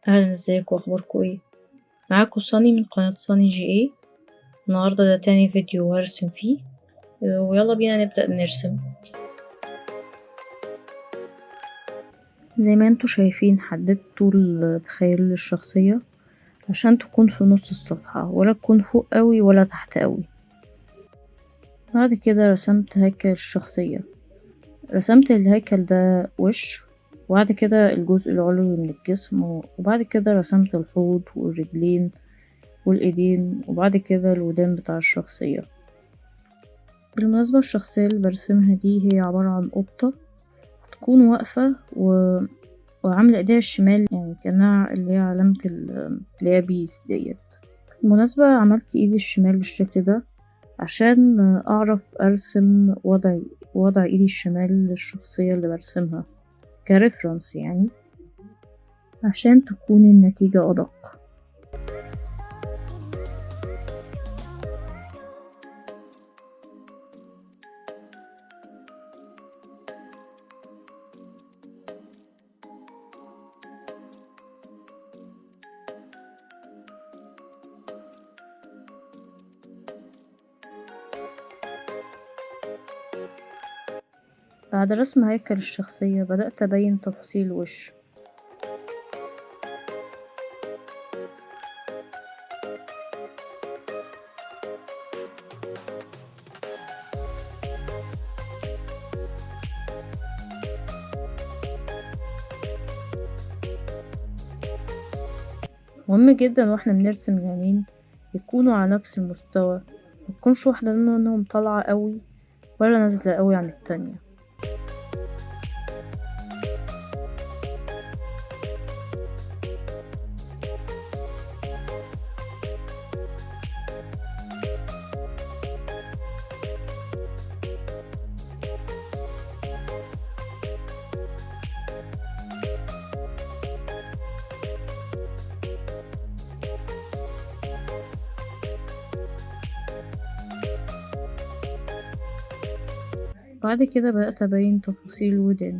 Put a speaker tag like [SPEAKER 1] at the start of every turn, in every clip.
[SPEAKER 1] أهلا، ازيكم؟ اخباركم ايه؟ معاكم صاني من قناة صاني جي ايه. النهاردة ده تاني فيديو هرسم فيه، ويلا بينا نبدأ نرسم. زي ما انتوا شايفين حددت طول تخيل الشخصية عشان تكون في نص الصفحة، ولا تكون فوق قوي ولا تحت قوي. بعد كده رسمت هيكل الشخصية، رسمت الهيكل ده وش، وبعد كده الجزء العلوي من الجسم، وبعد كده رسمت الحوض والرجلين والايدين، وبعد كده الودان بتاع الشخصية. بالمناسبة الشخصية اللي برسمها دي هي عبارة عن قطة تكون واقفة وعاملة ايديها الشمال، يعني كأنها اللي هي علامة اللي هي بيس ديت. بالمناسبة عملت ايدي الشمال بالشكل ده عشان اعرف ارسم وضع ايدي الشمال للشخصية اللي برسمها كريفرنس، يعني عشان تكون النتيجة ادق. بعد رسم هيكل الشخصية بدأت أبين تفاصيل الوش. مهم جدا واحنا بنرسم العينين يكونوا على نفس المستوى، متكونش واحدة منهم طالعة قوي ولا نازلة قوي عن التانية. بعد كده بدأت أبين تفاصيل الودان.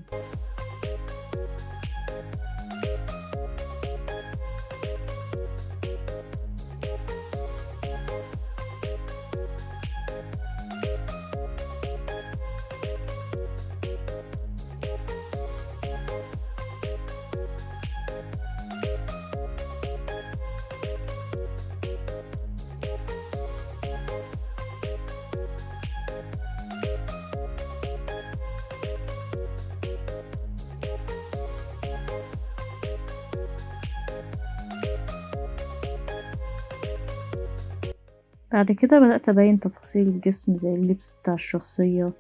[SPEAKER 1] بعد كده بدأت أبين تفاصيل الجسم زي اللبس بتاع الشخصية،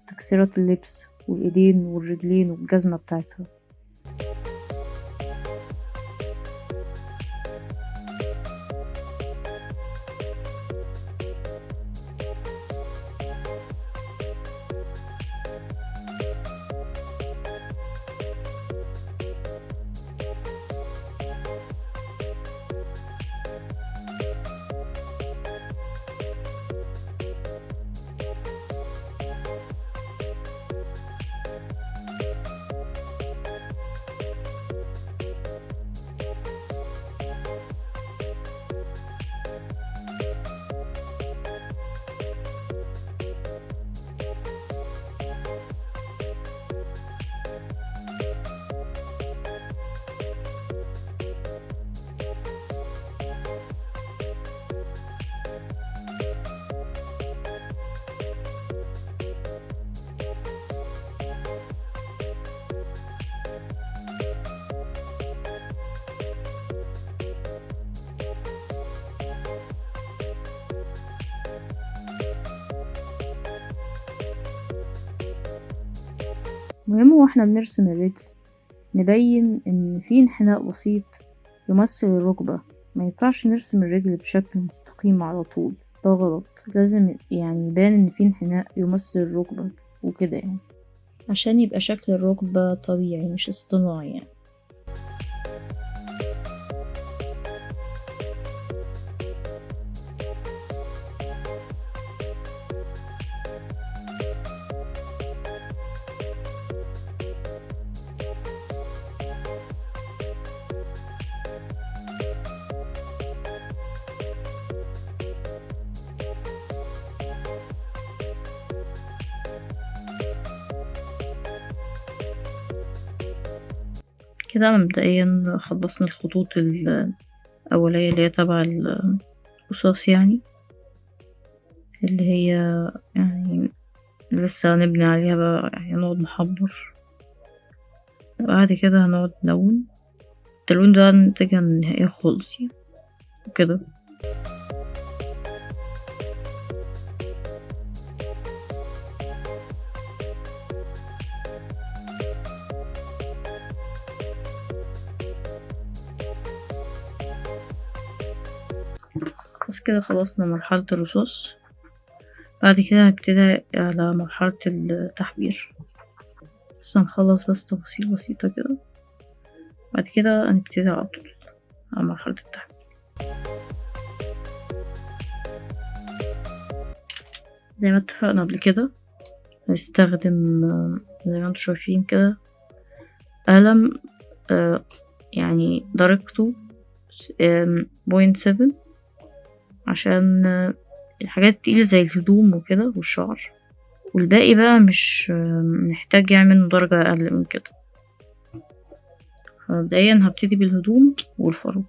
[SPEAKER 1] تكسيرات اللبس والإيدين والرجلين والجزمة بتاعتها. مهم واحنا بنرسم الرجل نبين ان في انحناء بسيط يمثل الركبة. ما ينفعش نرسم الرجل بشكل مستقيم على طول، ده غلط. لازم يعني يبان ان في انحناء يمثل الركبة وكده، يعني عشان يبقى شكل الركبة طبيعي مش اصطناعي يعني. كده مبدئيا خلصنا الخطوط الأولية اللي هي تبع الرصاص يعني، اللي هي يعني لسه هنبني عليها بقى، يعني هنقعد نحبر، وبعد كده هنقعد نلون. التلوين ده النتيجة النهائية خالص يعني وكده. بس كده خلصنا مرحلة الرصاص. بعد كده هنبتدي على مرحلة التحبير، بس هنخلص بس تفاصيل بسيطة كده. بعد كده هنبتدي على طول على مرحلة التحبير. زي ما اتفقنا قبل كده هنستخدم زي ما انتوا شايفين كده قلم يعني درجته 0.7 عشان الحاجات التقيلة زي الهدوم وكده والشعر، والباقي بقى مش محتاج يعمل درجة أقل من كده. فمبدئيا هبتدي بالهدوم والفروة.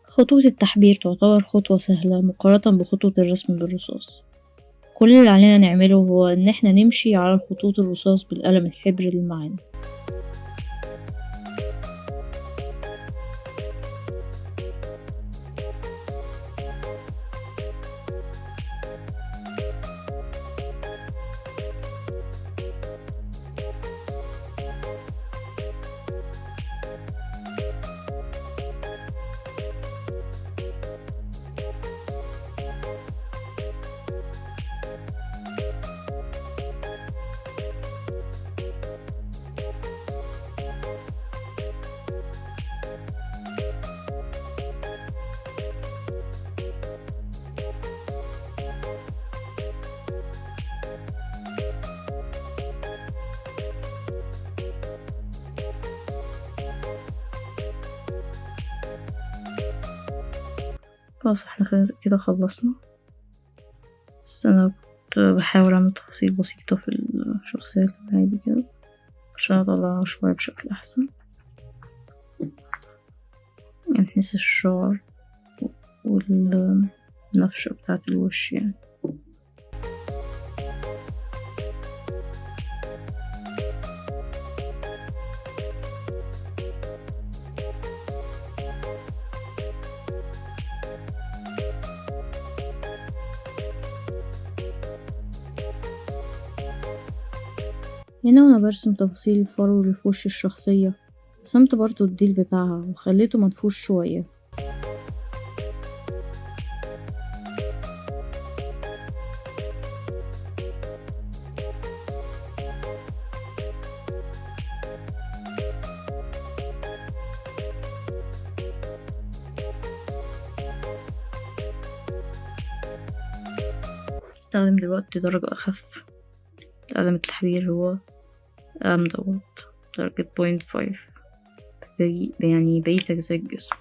[SPEAKER 1] خطوة التحبير تعتبر خطوة سهلة مقارنة بخطوة الرسم بالرصاص. كل اللي علينا نعمله هو ان احنا نمشي على الخطوط الرصاص بالقلم الحبر اللي معانا. خلاص احنا كده خلصنا، بس انا كنت بحاول اعمل تفاصيل بسيطة في الشخصية اللي معايا دي كده عشان اطلعها شوية بشكل احسن، يعني بحيث الشعر والنفشة بتاعة الوش يعني. هنا وانا برسم تفاصيل الفرو اللي في وش الشخصية رسمت برضو الديل بتاعها وخليته منفوش شوية. استخدم دلوقتي درجة أخف قلم التحبير، هو قلم دوت درجة 0.5 يعني بقية أجزاء الجسم.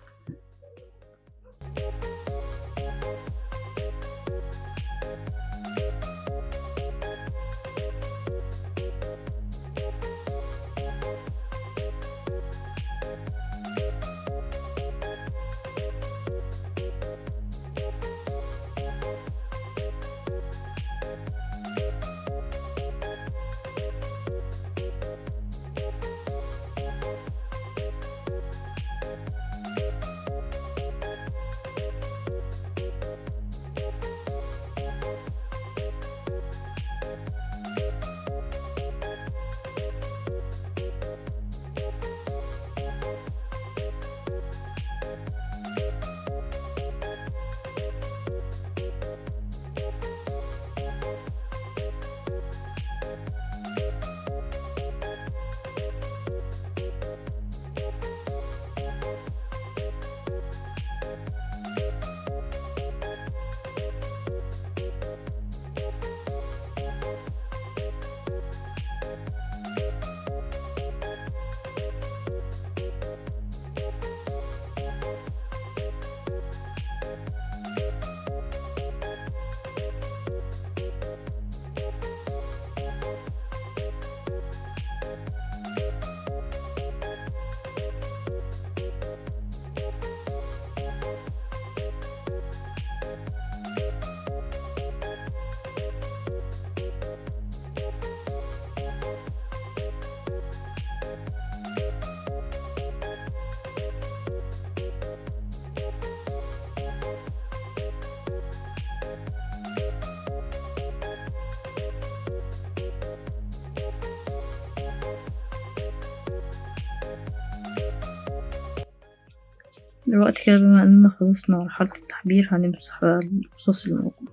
[SPEAKER 1] دلوقتي كده بما اننا خلصنا مرحلة التحبير هنمسح بقى الرصاص اللي موجود.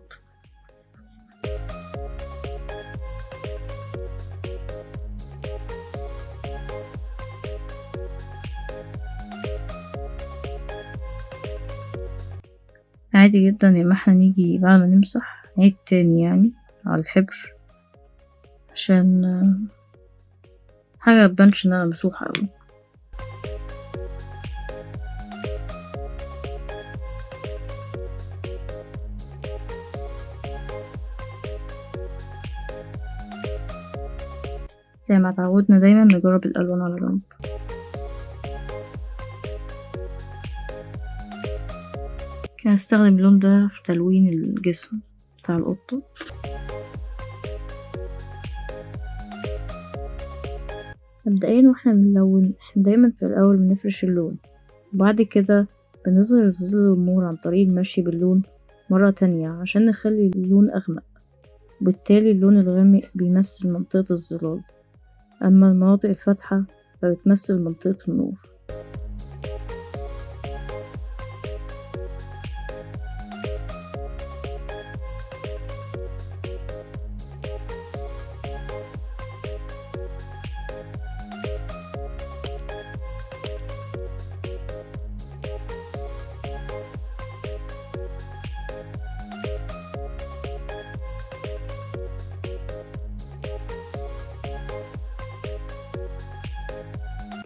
[SPEAKER 1] عادي جدا لما احنا نيجي بعد ما نمسح نعيد تاني يعني على الحبر عشان حاجة متبانش انها مسوحة اوي. زي ما اتعودنا دايما نجرب الالوان على جنب. كان هستخدم اللون ده في تلوين الجسم بتاع القطة. مبدئيا واحنا بنلون احنا دايما في الاول بنفرش اللون وبعد كده بنظهر الظل والنور عن طريق المشي باللون مرة تانية عشان نخلي اللون اغمق، وبالتالي اللون الغامق بيمثل منطقة الظلال، اما المناطق الفاتحة فبتمثل منطقة النور.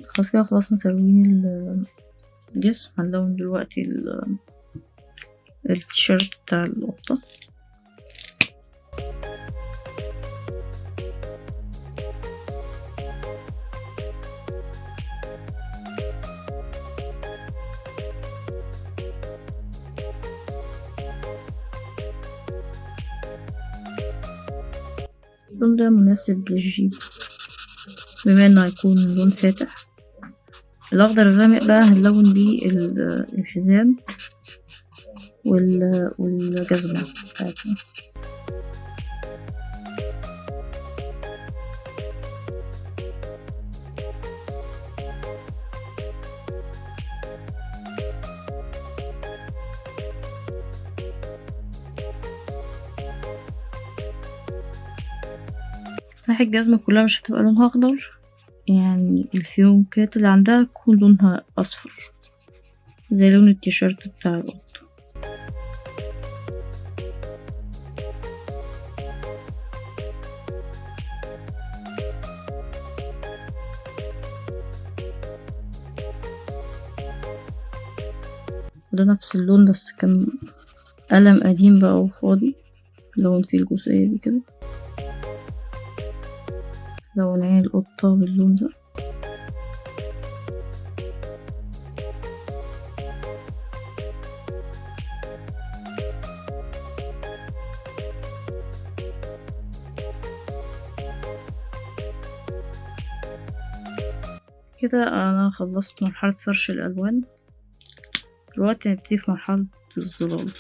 [SPEAKER 1] خلاص كده خلصنا تلوين الجسم. هنلون دلوقتي التيشيرت بتاع القطة. اللون ده مناسب للجيب بما انه هيكون لون فاتح. الاخضر الغامق بقى هنلون بيه الحزام والجزمة بتاعتنا. صحيح الجزمة كلها مش هتبقى لونها اخضر، يعني الفيونكات اللي عندها تكون لونها اصفر زي لون التيشيرت بتاع القطة. ده نفس اللون بس كان قلم قديم بقى وفاضي لون فيه الجزئية دي كده. لون عين القطة باللون ده. كده انا خلصت مرحلة فرش الالوان. دلوقتي هنبتدي في مرحلة الظلال.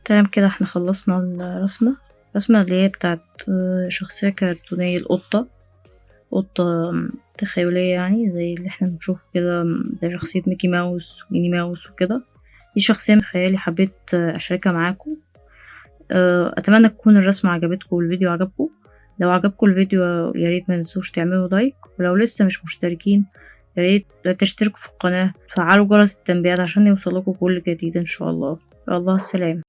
[SPEAKER 1] تمام كده احنا خلصنا الرسمة اللي هي بتاعت شخصية كرتونية قطة تخيلية يعني زي اللي احنا بنشوفه كده زي شخصية ميكي ماوس وميني ماوس وكده. دي شخصية من خيالي حبيت أشاركها معاكم. أتمنى تكون الرسمة عجبتكم والفيديو عجبكم. لو عجبكم الفيديو ياريت متنسوش تعملوا لايك، ولو لسه مش مشتركين ياريت تشتركوا في القناة وتفعلوا جرس التنبيهات عشان يوصلكوا كل جديد إن شاء الله. السلام.